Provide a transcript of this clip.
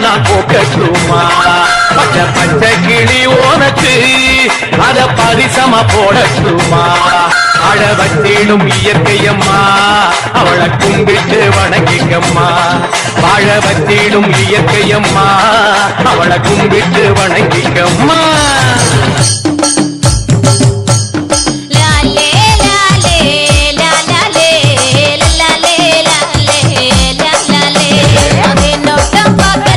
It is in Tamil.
நான் போக்கட்டுமா பச்சை பச்சை கிளி உனக்கு அத பரிசமா போடட்டுமா அழ வச்சிடும் இயற்கையம்மா அவளை கும்பிட்டு வணங்கிக்கம்மா வாழ வச்சிடும் இயற்கையம்மா அவளை கும்பிட்டு வணங்கிக்கம்மா